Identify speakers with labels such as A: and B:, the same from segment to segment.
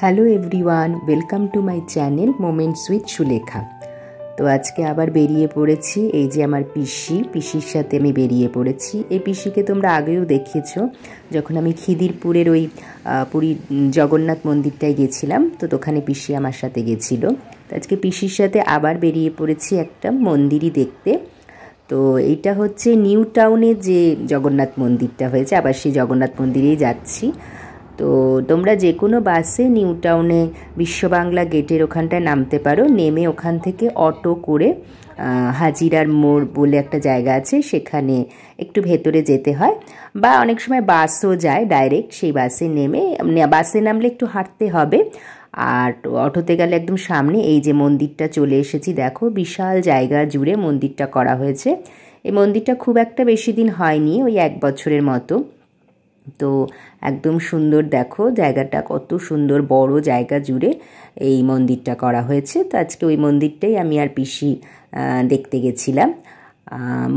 A: Hello everyone, welcome to my channel moments with Sulekha. তো আজকে আবার বেরিয়ে পড়েছি। এই যে আমার পিসির সাথে আমি বেরিয়ে পড়েছি। এই পিসিকে তোমরা আগেও দেখিয়েছো যখন আমি খিদিরপুরের ওই পুরীর জগন্নাথ মন্দিরটায় গেছিলাম, তো ওখানে পিসি আমার সাথে গেছিলো। তো আজকে পিসির সাথে আবার বেরিয়ে পড়েছি একটা মন্দিরই দেখতে। তো এইটা হচ্ছে নিউ টাউনে যে জগন্নাথ মন্দিরটা হয়েছে, আবার সেই জগন্নাথ মন্দিরেই যাচ্ছি। তো তোমরা যে কোনো বাসে নিউ টাউনে বিশ্ববাংলা গেটের ওখানটায় নামতে পারো, নেমে ওখান থেকে অটো করে হাজিরার মোড় বলে একটা জায়গা আছে, সেখানে একটু ভেতরে যেতে হয়, বা অনেক সময় বাসও যায় ডাইরেক্ট। সেই বাসে নেমে বাসে নামলে একটু হাঁটতে হবে, আর অটোতে গেলে একদম সামনে এই যে মন্দিরটা চলে এসেছি। দেখো বিশাল জায়গা জুড়ে মন্দিরটা করা হয়েছে। এই মন্দিরটা খুব একটা বেশি দিন হয়নি, ওই 1 বছরের মতো। তো একদম সুন্দর, দেখো জায়গাটা কত সুন্দর, বড় জায়গা জুড়ে এই মন্দিরটা করা হয়েছে। তো আজকে ওই মন্দিরটাই আমি আর পিসি দেখতে গেছিলাম।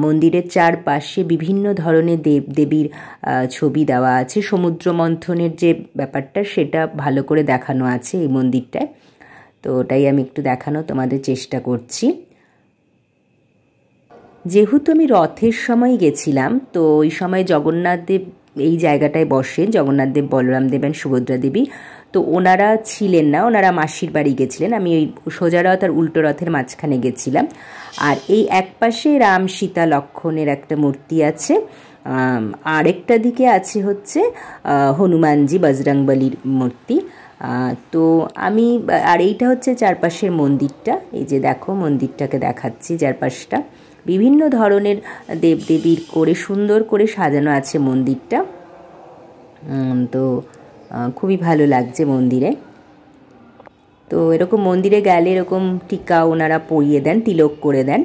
A: মন্দিরের চারপাশে বিভিন্ন ধরনের দেবদেবীর ছবি দেওয়া আছে। সমুদ্র মন্থনের যে ব্যাপারটা সেটা ভালো করে দেখানো আছে এই মন্দিরটায়। তো ওটাই আমি একটু দেখানো তোমাদের চেষ্টা করছি। যেহেতু আমি রথের সময় গেছিলাম, তো ওই সময় জগন্নাথ দেব এই জায়গাটায় বসেন, জগন্নাথ দেব, বলরাম দেব আর সুভদ্রা দেবী। তো ওনারা ছিলেন না, ওনারা মাসির বাড়ি গেছিলেন। আমি ওই সোজা রথ আর উল্টো রথের মাঝখানে গেছিলাম। আর এই এক পাশে রাম, সীতা, লক্ষ্মণের একটা মূর্তি আছে, আরেকটা দিকে আছে হচ্ছে হনুমানজি, বজরংবলীর মূর্তি। তো আমি আর এইটা হচ্ছে চারপাশের মন্দিরটা। এই যে দেখো মন্দিরটাকে দেখাচ্ছি, চারপাশটা বিভিন্ন ধরনের দেবদেবীর করে সুন্দর করে সাজানো আছে মন্দিরটা। তো খুবই ভালো লাগছে মন্দিরে। তো এরকম মন্দিরে গেলে এরকম টিকা ওনারা পরিয়ে দেন, তিলক করে দেন।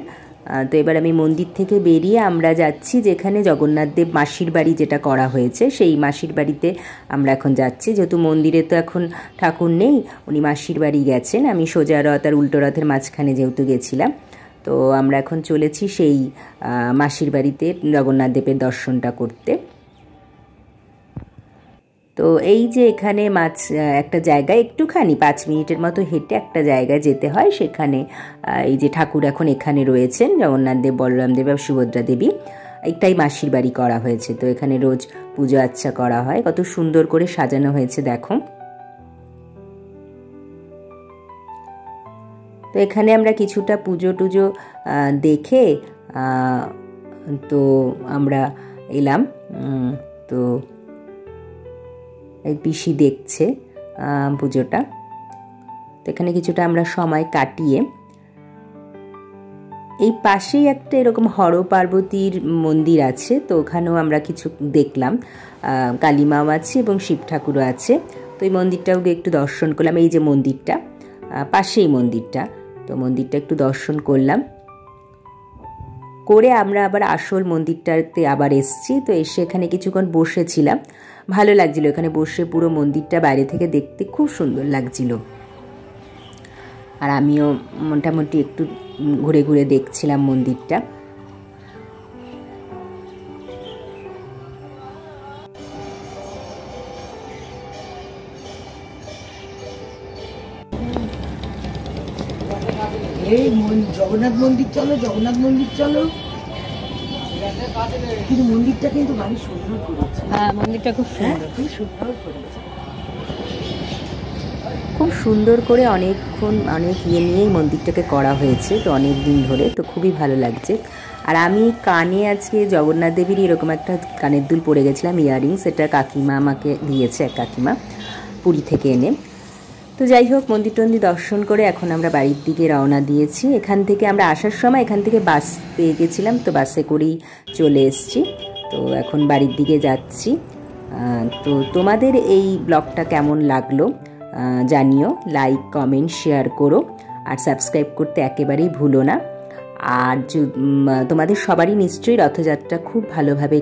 A: তো এবার আমি মন্দির থেকে বেরিয়ে আমরা যাচ্ছি যেখানে জগন্নাথ দেব মাসির বাড়ি যেটা করা হয়েছে, সেই মাসির বাড়িতে আমরা এখন যাচ্ছি। যেহেতু মন্দিরে তো এখন ঠাকুর নেই, উনি মাসির বাড়ি গেছেন। আমি সোজা রথ আর উল্টো রথের মাঝখানে যেহেতু গেছিলাম, তো আমরা এখন চলেছি সেই মাসির বাড়িতে জগন্নাথ দেবের দর্শনটা করতে। তো এই যে এখানে একটা জায়গায় একটুখানি 5 মিনিটের মতো হেঁটে একটা জায়গায় যেতে হয়, সেখানে এই যে ঠাকুর এখন এখানে রয়েছেন, জগন্নাথ দেব, বলরাম দেব আর সুভদ্রা দেবী। একটাই মাসির বাড়ি করা হয়েছে। তো এখানে রোজ পুজো আচ্ছা করা হয়, কত সুন্দর করে সাজানো হয়েছে দেখো। তো এখানে আমরা কিছুটা পুজো টুজো দেখে তো আমরা এলাম। তো এই পিসি দেখছে পুজোটা। তো এখানে কিছুটা আমরা সময় কাটিয়ে এই পাশেই একটা এরকম হর পার্বতীর মন্দির আছে, তো ওখানেও আমরা কিছু দেখলাম। কালী মাও আছে এবং শিব ঠাকুরও আছে। তো এই মন্দিরটাও একটু দর্শন করলাম। এই যে মন্দিরটা, পাশেই মন্দিরটা, তো মন্দিরটা একটু দর্শন করলাম করে আমরা আবার আসল মন্দিরটাতে আবার এসছি। তো এসে এখানে কিছুক্ষণ বসেছিলাম, ভালো লাগছিল এখানে বসে। পুরো মন্দিরটা বাইরে থেকে দেখতে খুব সুন্দর লাগছিল। আর আমিও মোটামুটি একটু ঘুরে ঘুরে দেখছিলাম মন্দিরটা।
B: এই জগন্নাথ মন্দির চলো, জগন্নাথ মন্দির চলো। কিন্তু মন্দিরটা কিন্তু ভারী সুন্দর করেছে।
A: হ্যাঁ, মন্দিরটা খুব সুন্দর,
B: খুব সুন্দর করেছে,
A: খুব সুন্দর করে অনেকক্ষণ অনেক নিয়েই মন্দিরটাকে করা হয়েছে, তো অনেক দিন ধরে। তো খুবই ভালো লাগছে। আর আমি কানে আজকে জগন্নাথ দেবীর এরকম একটা কানের দুল পরে গেছিলাম, ইয়াররিংস। এটা কাকিমা আমাকে দিয়েছে, এক কাকিমা পুরী থেকে এনে। তো যাই হোক, মন্দির টন্দির দর্শন করে এখন আমরা বাড়ির দিকে রওনা দিয়েছি। এখান থেকে আমরা আসার সময় এখান থেকে বাস পেয়ে গেছিলাম, তো বাসে করেই চলে এসেছি। তো এখন বাড়ির দিকে যাচ্ছি। তো তোমাদের এই ব্লগটা কেমন লাগলো জানিও, লাইক, কমেন্ট, শেয়ার করো, আর সাবস্ক্রাইব করতে একেবারেই ভুলো না। আর তোমাদের সবারই নিশ্চয়ই রথযাত্রা খুব ভালোভাবে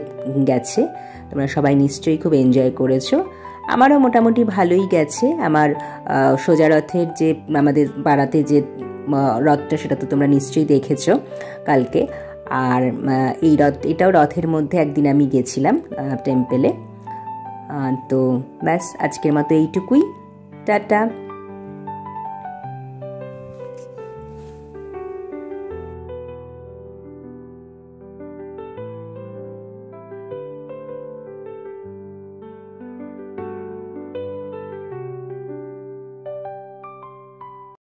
A: গেছে, তোমরা সবাই নিশ্চয়ই খুব এনজয় করেছো। আমারও মোটামুটি ভালোই গেছে। আমার সোজা রথের যে আমাদের পাড়াতে যে রথটা, সেটা তো তোমরা নিশ্চয়ই দেখেছো কালকে। আর এটাও রথের মধ্যে একদিন আমি গেছিলাম টেম্পেলে। তো ব্যাস আজকের মতো এইটুকুই। টাটা।